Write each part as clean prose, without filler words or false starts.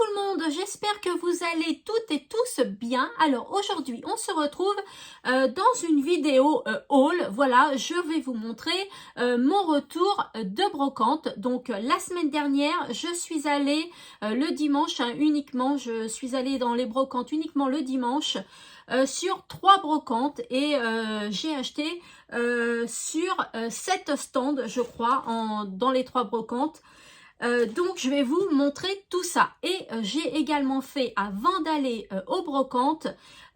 le monde, j'espère que vous allez toutes et tous bien. Alors aujourd'hui on se retrouve dans une vidéo haul. Voilà, je vais vous montrer mon retour de brocante. Donc la semaine dernière je suis allée le dimanche uniquement, je suis allée dans les brocantes uniquement le dimanche sur 3 brocantes et j'ai acheté sur 7 stands je crois dans les 3 brocantes. Donc je vais vous montrer tout ça et j'ai également fait avant d'aller aux brocantes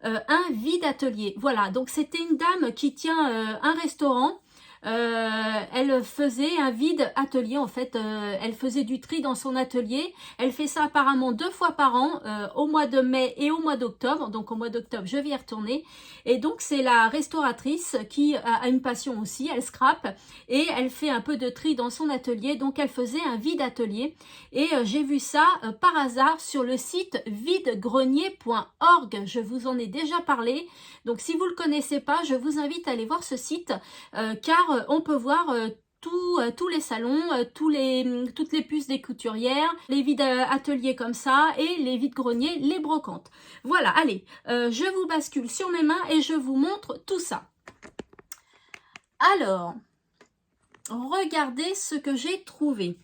un vide atelier. Voilà, donc c'était une dame qui tient un restaurant. Elle faisait un vide atelier en fait, elle faisait du tri dans son atelier. Elle fait ça apparemment 2 fois par an, au mois de mai et au mois d'octobre. Donc au mois d'octobre je vais y retourner. Et donc c'est la restauratrice qui a une passion aussi, elle scrape et elle fait un peu de tri dans son atelier. Donc elle faisait un vide atelier et j'ai vu ça par hasard sur le site videgrenier.org. Je vous en ai déjà parlé. Donc si vous ne le connaissez pas, je vous invite à aller voir ce site car on peut voir tous les salons, toutes les puces des couturières, les vides ateliers comme ça et les vides greniers, les brocantes. Voilà, allez, je vous bascule sur mes mains et je vous montre tout ça. Alors, regardez ce que j'ai trouvé.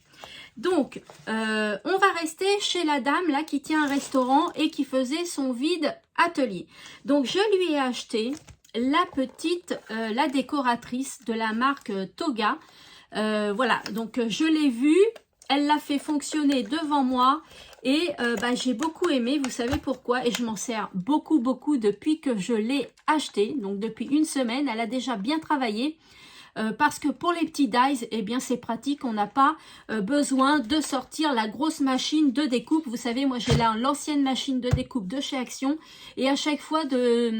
Donc, on va rester chez la dame là qui tient un restaurant et qui faisait son vide atelier. Donc, je lui ai acheté la petite, la décoratrice de la marque Toga. Voilà, donc je l'ai vue, elle l'a fait fonctionner devant moi et j'ai beaucoup aimé, vous savez pourquoi, et je m'en sers beaucoup depuis que je l'ai acheté, donc depuis une semaine, elle a déjà bien travaillé. Parce que pour les petits dies, eh bien c'est pratique, on n'a pas besoin de sortir la grosse machine de découpe. Vous savez, moi j'ai l'ancienne machine de découpe de chez Action et à chaque fois de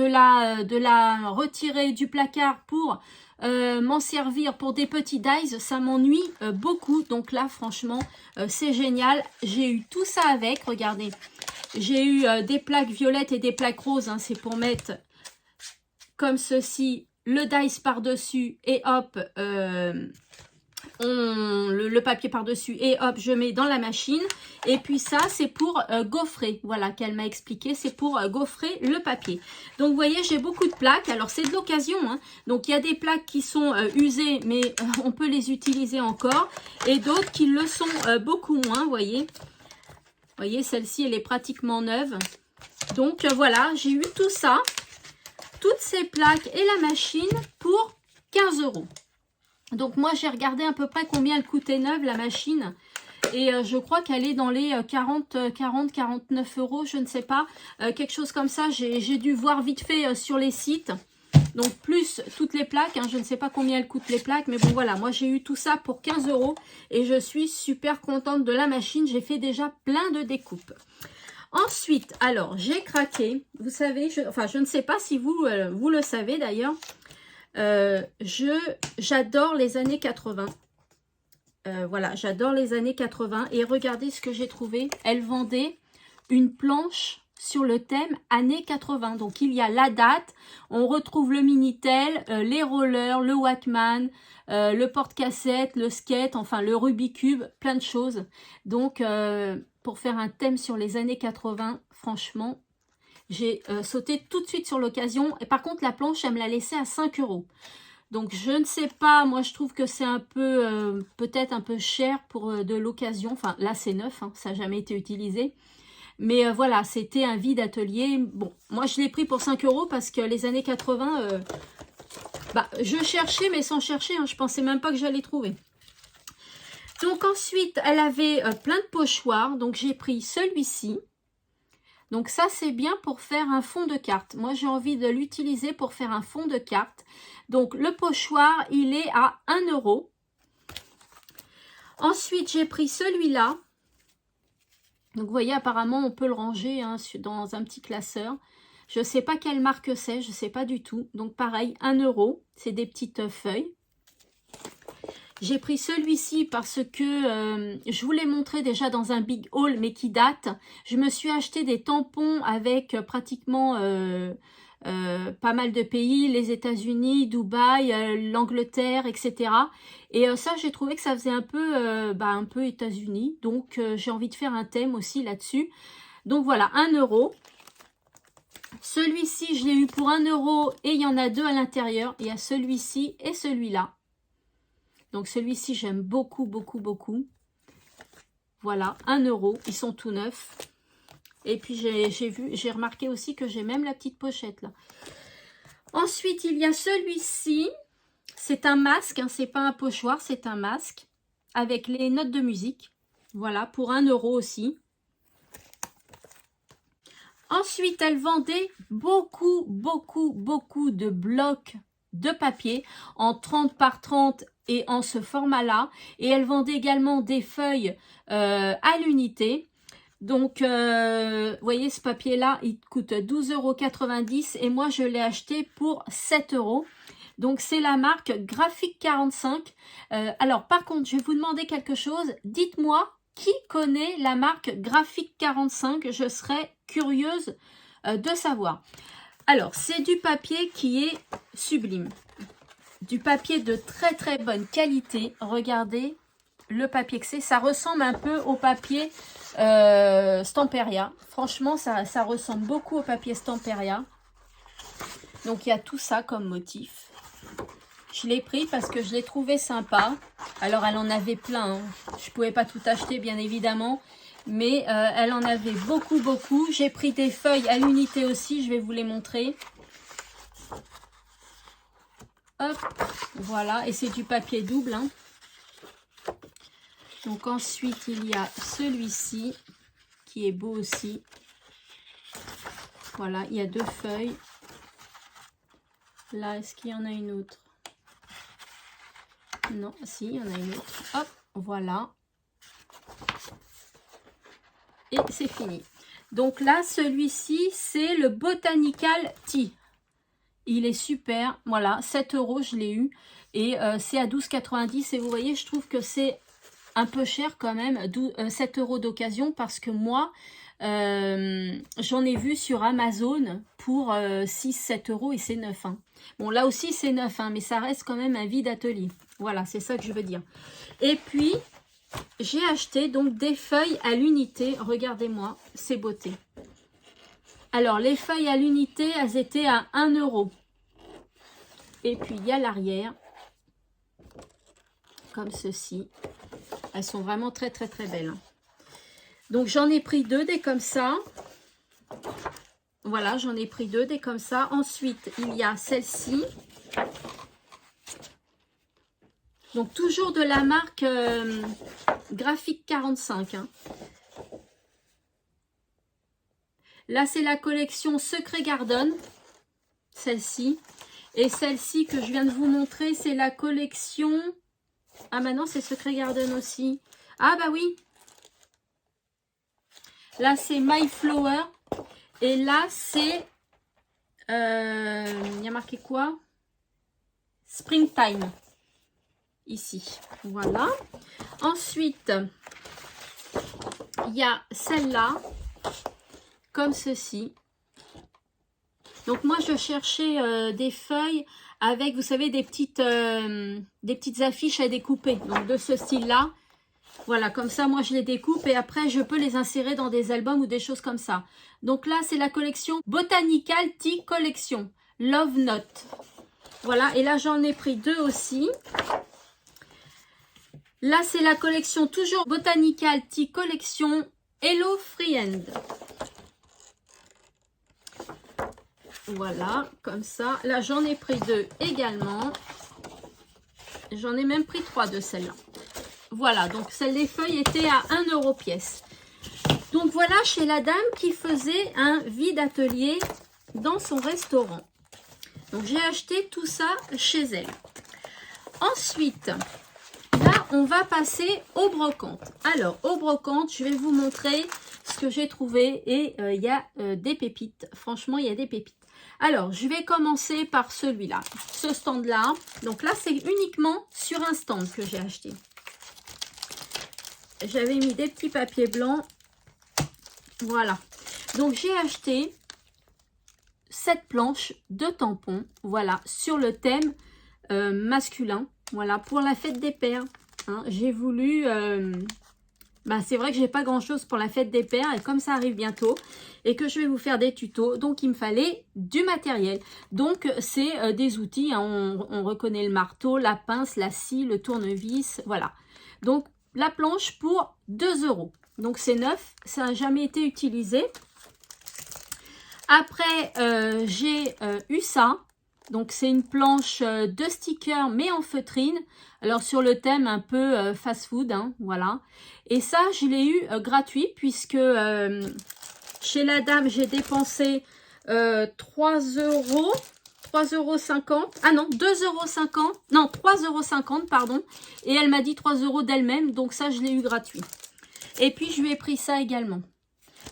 la retirer du placard pour m'en servir pour des petits dies, ça m'ennuie beaucoup. Donc là franchement c'est génial, j'ai eu tout ça avec, regardez. J'ai eu des plaques violettes et des plaques roses, hein, c'est pour mettre comme ceci le dice par-dessus et hop, le papier par-dessus et hop, je mets dans la machine. Et puis ça, c'est pour gaufrer. Voilà, qu'elle m'a expliqué, c'est pour gaufrer le papier. Donc, vous voyez, j'ai beaucoup de plaques. Alors, c'est de l'occasion, hein. Donc, il y a des plaques qui sont usées, mais on peut les utiliser encore. Et d'autres qui le sont beaucoup moins, vous voyez. Vous voyez, celle-ci, elle est pratiquement neuve. Donc, voilà, j'ai eu tout ça. Toutes ces plaques et la machine pour 15 €. Donc moi j'ai regardé à peu près combien elle coûtait neuve la machine. Et je crois qu'elle est dans les 49 €, je ne sais pas. Quelque chose comme ça, j'ai dû voir vite fait sur les sites. Donc plus toutes les plaques, hein, je ne sais pas combien elles coûtent les plaques. Mais bon voilà, moi j'ai eu tout ça pour 15 €. Et je suis super contente de la machine. J'ai fait déjà plein de découpes. Ensuite, alors, j'ai craqué, vous savez, je ne sais pas si vous le savez d'ailleurs, j'adore les années 80. Voilà, j'adore les années 80 et regardez ce que j'ai trouvé. Elle vendait une planche sur le thème années 80. Donc, il y a la date, on retrouve le Minitel, les rollers, le Walkman, le porte-cassette, le skate, enfin le Rubik's Cube, plein de choses. Donc, pour faire un thème sur les années 80, franchement, j'ai sauté tout de suite sur l'occasion. Et par contre, la planche, elle me l'a laissée à 5 €. Donc, je ne sais pas, moi, je trouve que c'est un peu, peut-être un peu cher pour de l'occasion. Enfin, là, c'est neuf, hein, ça n'a jamais été utilisé. Mais voilà, c'était un vide atelier. Bon, moi, je l'ai pris pour 5 € parce que les années 80, je cherchais, mais sans chercher, hein, je pensais même pas que j'allais trouver. Donc ensuite, elle avait plein de pochoirs. Donc j'ai pris celui-ci. Donc ça, c'est bien pour faire un fond de carte. Moi, j'ai envie de l'utiliser pour faire un fond de carte. Donc le pochoir, il est à 1 €. Ensuite, j'ai pris celui-là. Donc vous voyez, apparemment, on peut le ranger hein, dans un petit classeur. Je ne sais pas quelle marque c'est, je ne sais pas du tout. Donc pareil, 1 €. C'est des petites feuilles. J'ai pris celui-ci parce que je vous l'ai montré déjà dans un big haul mais qui date. Je me suis acheté des tampons avec pratiquement pas mal de pays, les États-Unis, Dubaï, l'Angleterre, etc. Et ça, j'ai trouvé que ça faisait un peu États-Unis. Donc, j'ai envie de faire un thème aussi là-dessus. Donc, voilà, 1 euro. Celui-ci, je l'ai eu pour 1 euro et il y en a 2 à l'intérieur. Il y a celui-ci et celui-là. Donc, celui-ci, j'aime beaucoup, beaucoup, beaucoup. Voilà, 1 euro. Ils sont tout neufs. Et puis, j'ai remarqué aussi que j'ai même la petite pochette là. Ensuite, il y a celui-ci. C'est un masque, hein, c'est pas un pochoir, c'est un masque. Avec les notes de musique. Voilà, pour 1 euro aussi. Ensuite, elle vendait beaucoup, beaucoup, beaucoup de blocs de papier en 30 par 30 et en ce format-là. Et elle vendait également des feuilles à l'unité. Donc, vous voyez, ce papier-là, il coûte 12,90 € et moi, je l'ai acheté pour 7 €. Donc, c'est la marque Graphique 45. Alors, par contre, je vais vous demander quelque chose. Dites-moi qui connaît la marque Graphique 45. Je serais curieuse de savoir. Alors, c'est du papier qui est sublime. Du papier de très, très bonne qualité. Regardez le papier que c'est. Ça ressemble un peu au papier Stamperia. Franchement, ça ressemble beaucoup au papier Stamperia. Donc, il y a tout ça comme motif. Je l'ai pris parce que je l'ai trouvé sympa. Alors, elle en avait plein. Hein. Je ne pouvais pas tout acheter, bien évidemment. Mais elle en avait beaucoup, beaucoup. J'ai pris des feuilles à l'unité aussi. Je vais vous les montrer. Hop, voilà. Et c'est du papier double. Hein. Donc, ensuite, il y a celui-ci qui est beau aussi. Voilà, il y a 2 feuilles. Là, est-ce qu'il y en a une autre? Non, si, il y en a une autre. Hop, voilà. Et c'est fini. Donc là, celui-ci, c'est le Botanical Tea. Il est super. Voilà, 7 €, je l'ai eu. Et c'est à 12,90 €. Et vous voyez, je trouve que c'est un peu cher quand même. 7 € d'occasion parce que moi, j'en ai vu sur Amazon pour 6-7 € et c'est neuf. Hein. Bon, là aussi, c'est neuf, hein, mais ça reste quand même un vide atelier. Voilà, c'est ça que je veux dire. Et puis, j'ai acheté donc des feuilles à l'unité. Regardez-moi ces beautés. Alors, les feuilles à l'unité, elles étaient à 1 €. Et puis, il y a l'arrière. Comme ceci. Elles sont vraiment très, très, très belles. Donc, j'en ai pris 2 des comme ça. Voilà, j'en ai pris 2 des comme ça. Ensuite, il y a celle-ci. Donc, toujours de la marque Graphique 45. Hein. Là, c'est la collection Secret Garden. Celle-ci. Et celle-ci que je viens de vous montrer, c'est la collection... Ah, bah non, c'est Secret Garden aussi. Ah, bah oui. Là, c'est My Flower. Et là, c'est... il y a marqué quoi? Springtime. Ici. Voilà. Ensuite, il y a celle-là. Comme ceci. Donc, moi, je cherchais des feuilles avec, vous savez, des petites affiches à découper. Donc, de ce style-là. Voilà, comme ça, moi, je les découpe et après, je peux les insérer dans des albums ou des choses comme ça. Donc là, c'est la collection Botanical Tea Collection. Love Note. Voilà, et là, j'en ai pris 2 aussi. Là, c'est la collection toujours Botanical Tea Collection Hello Friend. Voilà, comme ça. Là, j'en ai pris 2 également. J'en ai même pris 3 de celles-là. Voilà, donc les feuilles étaient à 1 € pièce. Donc voilà chez la dame qui faisait un vide atelier dans son restaurant. Donc j'ai acheté tout ça chez elle. Ensuite, là on va passer au brocante. Alors au brocante, je vais vous montrer ce que j'ai trouvé et il y a des pépites. Franchement, il y a des pépites. Alors, je vais commencer par celui-là, ce stand-là. Donc là, c'est uniquement sur un stand que j'ai acheté. J'avais mis des petits papiers blancs. Voilà. Donc, j'ai acheté cette planche de tampons, voilà, sur le thème masculin, voilà, pour la fête des pères. Hein, j'ai voulu... c'est vrai que j'ai pas grand chose pour la fête des pères et comme ça arrive bientôt et que je vais vous faire des tutos, donc il me fallait du matériel. Donc c'est des outils, hein, on reconnaît le marteau, la pince, la scie, le tournevis, voilà. Donc la planche pour 2 €. Donc c'est neuf, ça n'a jamais été utilisé. Après j'ai eu ça. Donc c'est une planche de stickers mais en feutrine. Alors sur le thème un peu fast-food, hein, voilà. Et ça je l'ai eu gratuit puisque chez la dame j'ai dépensé 3 €, 3,50 €. Ah non, 2,50 €. Non, 3,50 € pardon. Et elle m'a dit 3 € d'elle-même. Donc ça je l'ai eu gratuit. Et puis je lui ai pris ça également.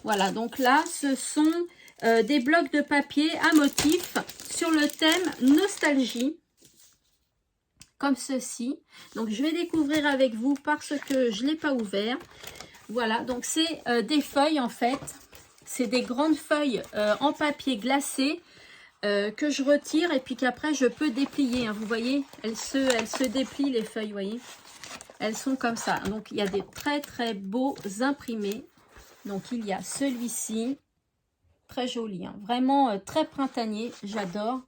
Voilà, donc là ce sont des blocs de papier à motifs sur le thème nostalgie, comme ceci. Donc je vais découvrir avec vous parce que je ne l'ai pas ouvert. Voilà, donc c'est des feuilles en fait, c'est des grandes feuilles en papier glacé que je retire et puis qu'après je peux déplier, hein. Vous voyez, elles se déplient les feuilles, vous voyez, elles sont comme ça. Donc il y a des très très beaux imprimés. Donc il y a celui-ci. Très joli, hein. Vraiment très printanier, j'adore.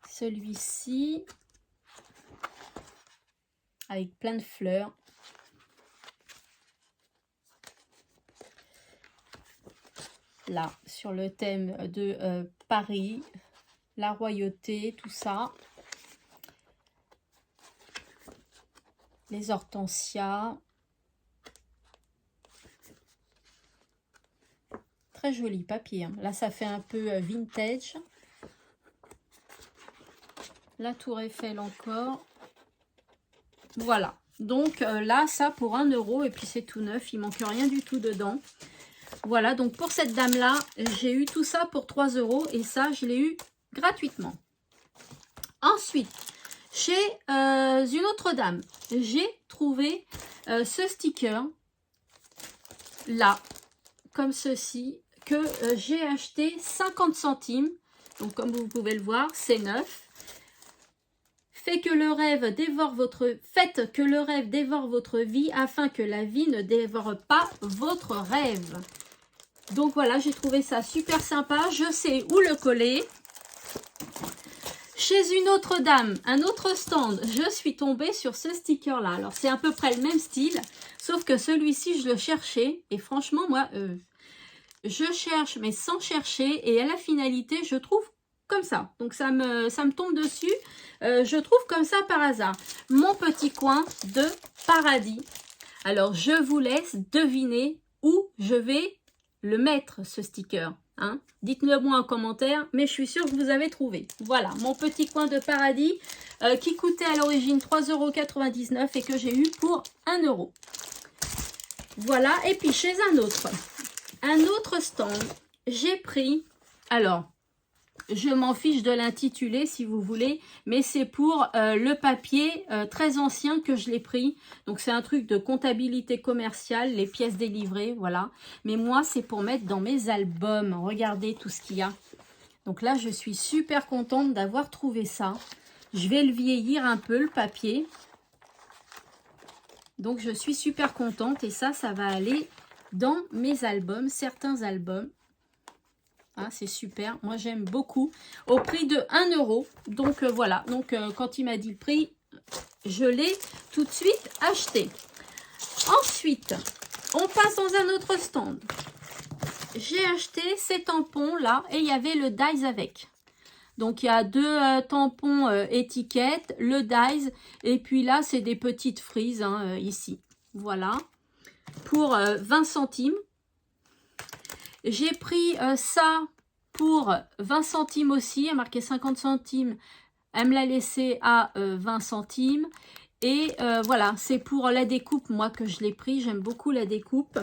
Celui-ci, avec plein de fleurs. Là, sur le thème de Paris, la royauté, tout ça. Les hortensias. Très joli papier, hein. Là, ça fait un peu vintage. La tour Eiffel encore. Voilà. Donc là, ça pour 1 € et puis c'est tout neuf. Il manque rien du tout dedans. Voilà. Donc pour cette dame-là, j'ai eu tout ça pour 3 € et ça, je l'ai eu gratuitement. Ensuite, chez une autre dame, j'ai trouvé ce sticker là, comme ceci, que j'ai acheté 50 centimes. Donc comme vous pouvez le voir, c'est neuf. Faites que le rêve dévore votre vie afin que la vie ne dévore pas votre rêve. Donc voilà, j'ai trouvé ça super sympa. Je sais où le coller. Chez une autre dame, un autre stand, je suis tombée sur ce sticker là. Alors c'est à peu près le même style, sauf que celui-ci je le cherchais et franchement moi je cherche mais sans chercher et à la finalité je trouve comme ça. Donc ça me tombe dessus, je trouve comme ça par hasard. Mon petit coin de paradis. Alors je vous laisse deviner où je vais le mettre ce sticker. Hein. Dites-le moi en commentaire, mais je suis sûre que vous avez trouvé. Voilà, mon petit coin de paradis qui coûtait à l'origine 3,99 € et que j'ai eu pour 1 €. Voilà, et puis chez un autre stand, j'ai pris, alors, je m'en fiche de l'intitulé si vous voulez, mais c'est pour le papier très ancien que je l'ai pris. Donc c'est un truc de comptabilité commerciale, les pièces délivrées, voilà. Mais moi c'est pour mettre dans mes albums. Regardez tout ce qu'il y a. Donc là je suis super contente d'avoir trouvé ça. Je vais le vieillir un peu le papier. Donc je suis super contente et ça va aller dans mes albums, certains albums. Ah, c'est super, moi j'aime beaucoup, au prix de 1 €. Donc voilà, donc quand il m'a dit le prix, je l'ai tout de suite acheté. Ensuite, on passe dans un autre stand. J'ai acheté ces tampons là et il y avait le dies avec. Donc il y a deux tampons étiquettes, le dies et puis là c'est des petites frises hein, ici. Voilà, pour 20 centimes. J'ai pris ça pour 20 centimes aussi, elle a marqué 50 centimes, elle me l'a laissé à 20 centimes. Et voilà, c'est pour la découpe, moi, que je l'ai pris, j'aime beaucoup la découpe.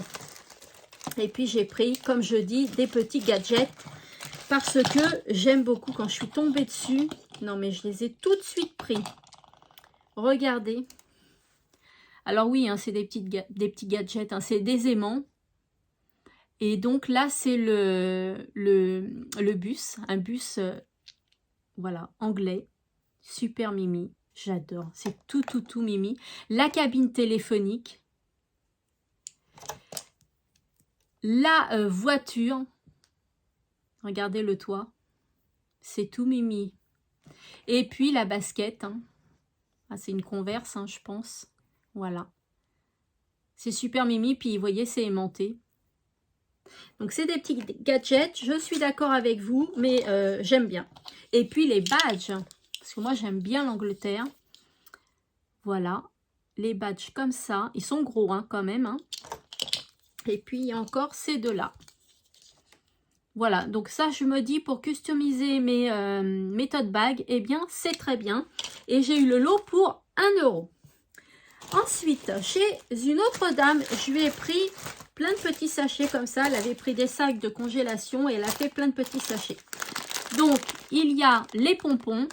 Et puis j'ai pris, comme je dis, des petits gadgets, parce que j'aime beaucoup quand je suis tombée dessus. Non mais je les ai tout de suite pris. Regardez. Alors oui, hein, c'est des petits gadgets, hein, c'est des aimants. Et donc là, c'est le bus, un bus, voilà, anglais, super mimi, j'adore, c'est tout mimi. La cabine téléphonique, la voiture, regardez le toit, c'est tout mimi. Et puis la basket, hein. Ah, c'est une Converse, hein, je pense, voilà. C'est super mimi, puis vous voyez, c'est aimanté. Donc c'est des petits gadgets, je suis d'accord avec vous, mais j'aime bien. Et puis les badges, parce que moi j'aime bien l'Angleterre. Voilà, les badges comme ça, ils sont gros hein, quand même. Hein. Et puis il y a encore ces deux-là. Voilà, donc ça je me dis pour customiser mes tote bags, eh bien c'est très bien. Et j'ai eu le lot pour 1 €. Ensuite, chez une autre dame, je lui ai pris plein de petits sachets comme ça. Elle avait pris des sacs de congélation et elle a fait plein de petits sachets. Donc, il y a les pompons.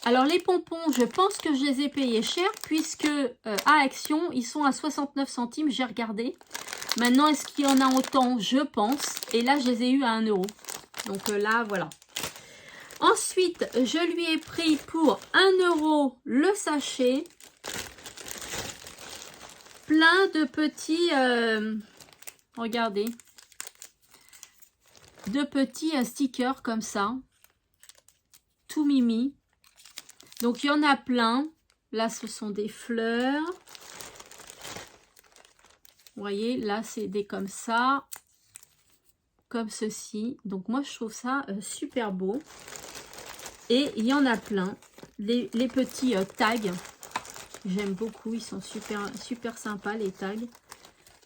Alors, les pompons, je pense que je les ai payés cher puisque à Action, ils sont à 69 centimes. J'ai regardé. Maintenant, est-ce qu'il y en a autant? Je pense. Et là, je les ai eu à 1 €. Donc là, voilà. Ensuite, je lui ai pris pour 1 € le sachet. Plein de petits, regardez, de petits stickers comme ça, tout mimi. Donc il y en a plein. Là, ce sont des fleurs. Vous voyez, là, c'est des comme ça, comme ceci. Donc moi, je trouve ça super beau. Et il y en a plein. Les petits tags. J'aime beaucoup, ils sont super sympas les tags.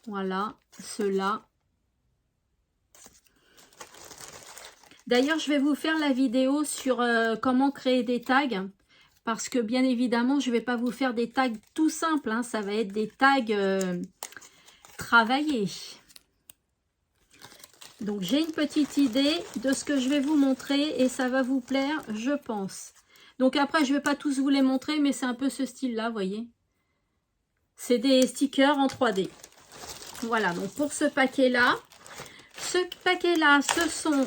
Voilà, ceux-là. D'ailleurs, je vais vous faire la vidéo sur comment créer des tags. Parce que bien évidemment, je ne vais pas vous faire des tags tout simples. Hein, ça va être des tags travaillés. Donc, j'ai une petite idée de ce que je vais vous montrer et ça va vous plaire, je pense. Donc après, je ne vais pas tous vous les montrer, mais c'est un peu ce style-là, vous voyez. C'est des stickers en 3D. Voilà, donc pour ce paquet-là, ce sont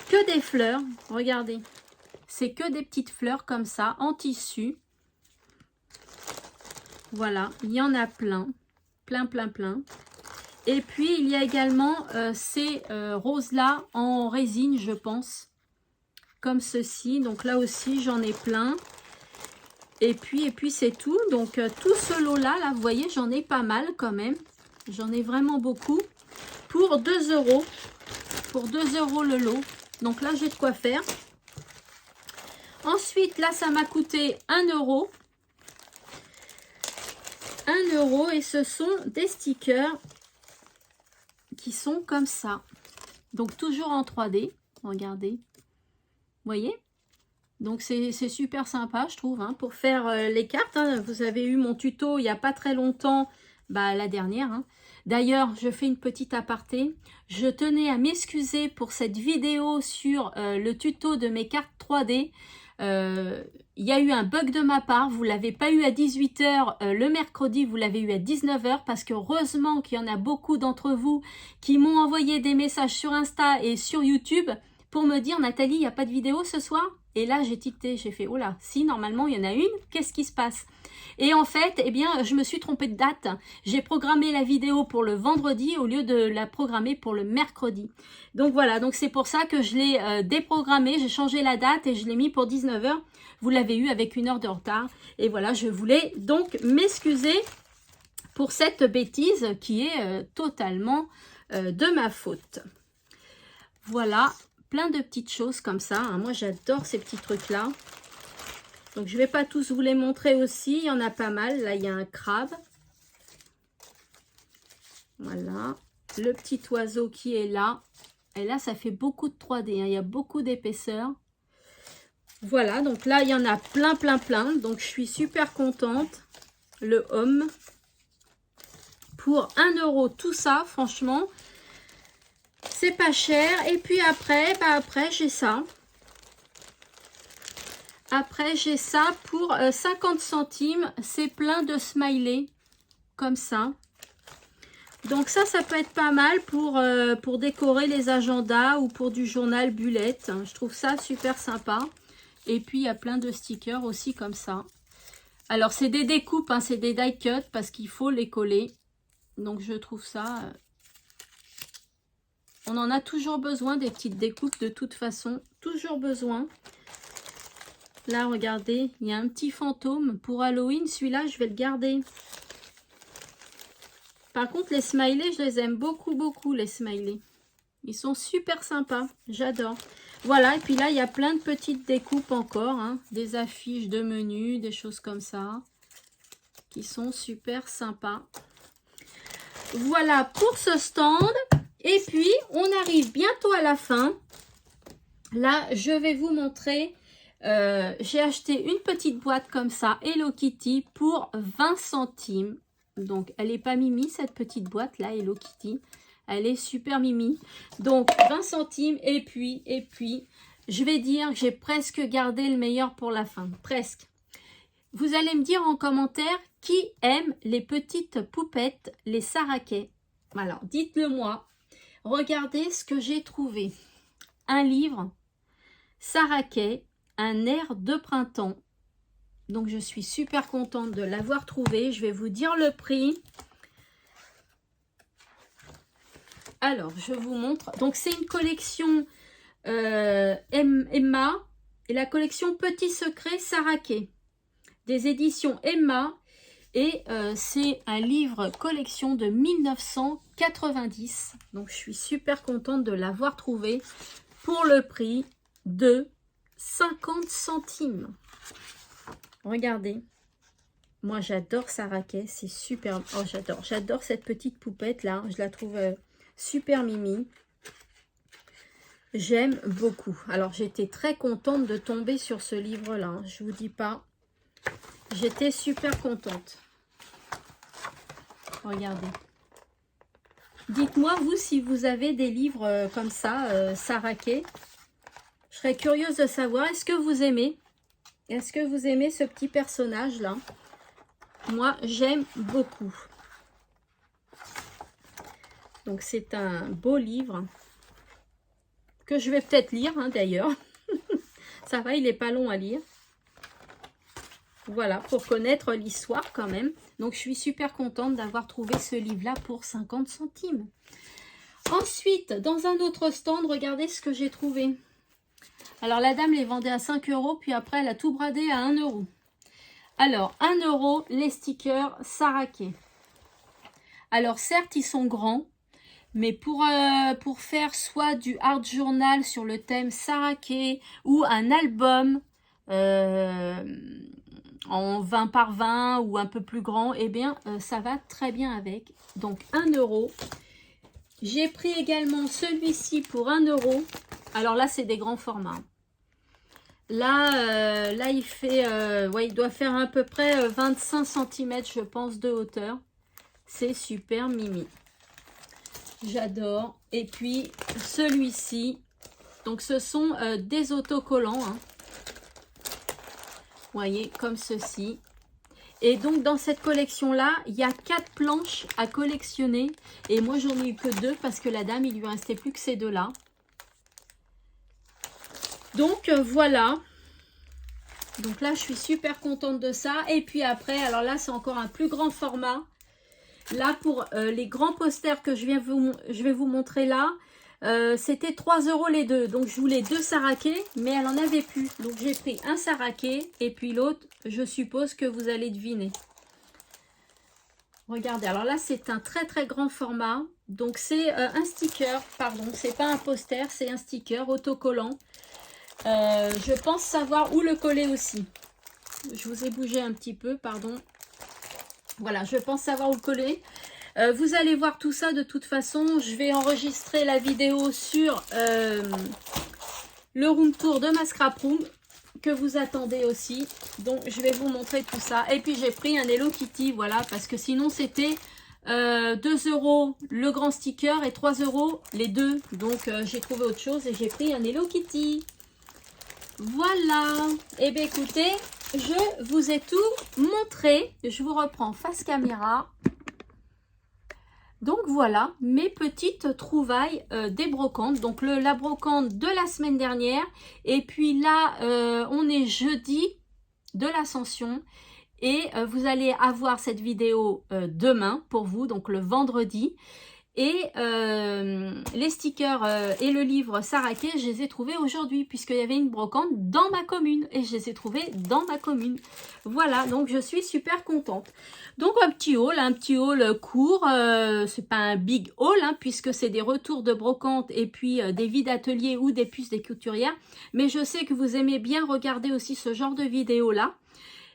que des fleurs. Regardez, c'est que des petites fleurs comme ça, en tissu. Voilà, il y en a plein. Plein. Et puis, il y a également ces roses-là en résine, je pense. Comme ceci, donc là aussi j'en ai plein et puis c'est tout. Donc tout ce lot là vous voyez, j'en ai pas mal quand même, j'en ai vraiment beaucoup pour 2 €. Pour 2 € le lot, donc là j'ai de quoi faire. Ensuite là ça m'a coûté 1 €. 1 € et ce sont des stickers qui sont comme ça, donc toujours en 3D. Regardez, vous voyez, donc c'est super sympa je trouve hein, pour faire les cartes. Hein. Vous avez eu mon tuto il n'y a pas très longtemps, la dernière. Hein. D'ailleurs, je fais une petite aparté. Je tenais à m'excuser pour cette vidéo sur le tuto de mes cartes 3D. Il y a eu un bug de ma part, vous ne l'avez pas eu à 18 h le mercredi, vous l'avez eu à 19 h parce que heureusement qu'il y en a beaucoup d'entre vous qui m'ont envoyé des messages sur Insta et sur YouTube pour me dire Nathalie, il n'y a pas de vidéo ce soir? Et là j'ai tilté, j'ai fait oh là, si normalement il y en a une, qu'est-ce qui se passe? Et en fait, eh bien, je me suis trompée de date. J'ai programmé la vidéo pour le vendredi au lieu de la programmer pour le mercredi. Donc voilà, donc c'est pour ça que je l'ai déprogrammé. J'ai changé la date et je l'ai mis pour 19 h. Vous l'avez eu avec 1 heure de retard. Et voilà, je voulais donc m'excuser pour cette bêtise qui est totalement de ma faute. Voilà, plein de petites choses comme ça. Hein. Moi, j'adore ces petits trucs-là. Donc, je ne vais pas tous vous les montrer aussi. Il y en a pas mal. Là, il y a un crabe. Voilà. Le petit oiseau qui est là. Et là, ça fait beaucoup de 3D. Hein. Il y a beaucoup d'épaisseur. Voilà. Donc là, il y en a plein. Donc, je suis super contente. Le homme. Pour 1 € tout ça, franchement, c'est pas cher. Et puis après, j'ai ça. Après, j'ai ça pour 50 centimes. C'est plein de smileys. Comme ça. Donc ça peut être pas mal pour décorer les agendas ou pour du journal bullet. Je trouve ça super sympa. Et puis, il y a plein de stickers aussi comme ça. Alors, c'est des découpes, hein, c'est des die cut parce qu'il faut les coller. Donc, je trouve ça... on en a toujours besoin des petites découpes de toute façon. Toujours besoin. Là, regardez, il y a un petit fantôme pour Halloween. Celui-là, je vais le garder. Par contre, les smileys, je les aime beaucoup, beaucoup, les smileys. Ils sont super sympas. J'adore. Voilà, et puis là, il y a plein de petites découpes encore. Hein, des affiches de menus, des choses comme ça. Qui sont super sympas. Voilà pour ce stand. Et puis, on arrive bientôt à la fin. Là, je vais vous montrer... j'ai acheté une petite boîte comme ça, Hello Kitty, pour 20 centimes. Donc, elle n'est pas mimi, cette petite boîte là, Hello Kitty. Elle est super mimi. Donc, 20 centimes. Et puis, je vais dire que j'ai presque gardé le meilleur pour la fin. Presque. Vous allez me dire en commentaire qui aime les petites poupettes, les Sarah-Kay. Alors, dites-le moi. Regardez ce que j'ai trouvé. Un livre, Sarah-Kay, un air de printemps. Donc, je suis super contente de l'avoir trouvé. Je vais vous dire le prix. Alors, je vous montre. Donc, c'est une collection Emma et la collection Petit Secret Sarah-Kay des éditions Emma. Et c'est un livre collection de 1990. Donc, je suis super contente de l'avoir trouvé pour le prix de 50 centimes. Regardez. Moi, j'adore Sarah-Kay. C'est super. Oh, j'adore. J'adore cette petite poupette là. Je la trouve... super mimi. J'aime beaucoup. Alors, j'étais très contente de tomber sur ce livre-là. Je vous dis pas. J'étais super contente. Regardez. Dites-moi, vous, si vous avez des livres comme ça, Sarah-Kay. Je serais curieuse de savoir. Est-ce que vous aimez? Est-ce que vous aimez ce petit personnage-là? Moi, j'aime beaucoup. Donc, c'est un beau livre que je vais peut-être lire, hein, d'ailleurs. Ça va, il n'est pas long à lire. Voilà, pour connaître l'histoire quand même. Donc, je suis super contente d'avoir trouvé ce livre-là pour 50 centimes. Ensuite, dans un autre stand, regardez ce que j'ai trouvé. Alors, la dame les vendait à 5 €, puis après, elle a tout bradé à 1 €. Alors, 1 €, les stickers Sarah-Kay. Alors, certes, ils sont grands. Mais pour faire soit du art journal sur le thème Sarah-Kay ou un album en 20 par 20 ou un peu plus grand, eh bien, ça va très bien avec. Donc, 1 €. J'ai pris également celui-ci pour 1 €. Alors là, c'est des grands formats. Là, il fait, ouais, il doit faire à peu près 25 cm, je pense, de hauteur. C'est super mimi. J'adore. Et puis, celui-ci. Donc, ce sont des autocollants. Hein. Vous voyez, comme ceci. Et donc, dans cette collection-là, il y a 4 planches à collectionner. Et moi, j'en ai eu que 2 parce que la dame, il lui restait plus que ces 2-là. Donc, voilà. Donc là, je suis super contente de ça. Et puis après, alors là, c'est encore un plus grand format. Là, pour les grands posters que je vais vous montrer là, c'était 3 € les deux. Donc, je voulais 2 Sarah-Kay, mais elle n'en avait plus. Donc, j'ai pris un Sarah-Kay et puis l'autre, je suppose que vous allez deviner. Regardez, alors là, c'est un très, très grand format. Donc, c'est un sticker, pardon, c'est pas un poster, c'est un sticker autocollant. Je pense savoir où le coller aussi. Je vous ai bougé un petit peu, pardon. Voilà, je pense savoir où le coller. Vous allez voir tout ça de toute façon. Je vais enregistrer la vidéo sur le room tour de ma scrap room que vous attendez aussi. Donc, je vais vous montrer tout ça. Et puis, j'ai pris un Hello Kitty, voilà, parce que sinon, c'était 2 € le grand sticker et 3 € les deux. Donc, j'ai trouvé autre chose et j'ai pris un Hello Kitty. Voilà. Et bien, écoutez, je vous ai tout montré. Je vous reprends face caméra. Donc voilà mes petites trouvailles des brocantes. Donc la brocante de la semaine dernière. Et puis là, on est jeudi de l'Ascension. Et vous allez avoir cette vidéo demain pour vous, donc le vendredi. Et les stickers et le livre Saraké, je les ai trouvés aujourd'hui puisqu'il y avait une brocante dans ma commune et je les ai trouvés dans ma commune. Voilà, donc je suis super contente. Donc un petit haul court, c'est pas un big haul hein, puisque c'est des retours de brocante et puis des vides ateliers ou des puces des couturières. Mais je sais que vous aimez bien regarder aussi ce genre de vidéos là.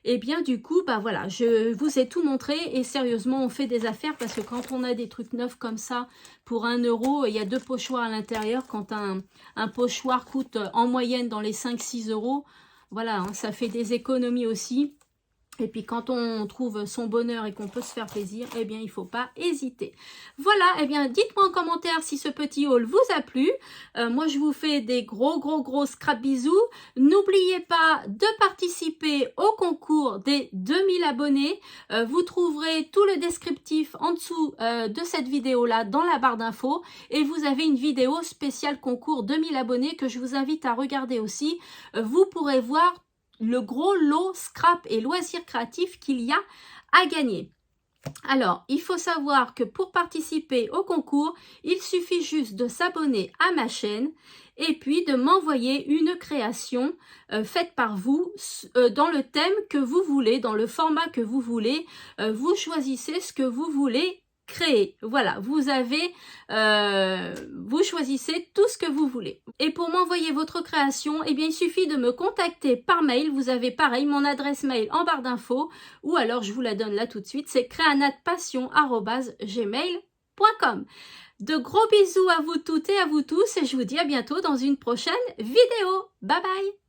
Et bien du coup, bah voilà, je vous ai tout montré et sérieusement, on fait des affaires parce que quand on a des trucs neufs comme ça pour 1 €, il y a 2 pochoirs à l'intérieur. Quand un pochoir coûte en moyenne dans les 5-6 €, voilà, hein, ça fait des économies aussi. Et puis quand on trouve son bonheur et qu'on peut se faire plaisir, eh bien il ne faut pas hésiter. Voilà, eh bien dites-moi en commentaire si ce petit haul vous a plu. Moi je vous fais des gros scrap bisous. N'oubliez pas de participer au concours des 2000 abonnés. Vous trouverez tout le descriptif en dessous de cette vidéo-là dans la barre d'infos. Et vous avez une vidéo spéciale concours 2000 abonnés que je vous invite à regarder aussi. Vous pourrez voir le gros lot scrap et loisirs créatifs qu'il y a à gagner. Alors, il faut savoir que pour participer au concours, il suffit juste de s'abonner à ma chaîne et puis de m'envoyer une création faite par vous dans le thème que vous voulez, dans le format que vous voulez. Vous choisissez ce que vous voulez créer. Voilà, vous choisissez tout ce que vous voulez. Et pour m'envoyer votre création, eh bien, il suffit de me contacter par mail. Vous avez pareil mon adresse mail en barre d'infos ou alors je vous la donne là tout de suite. C'est creanatpassion@gmail.com. De gros bisous à vous toutes et à vous tous et je vous dis à bientôt dans une prochaine vidéo. Bye bye!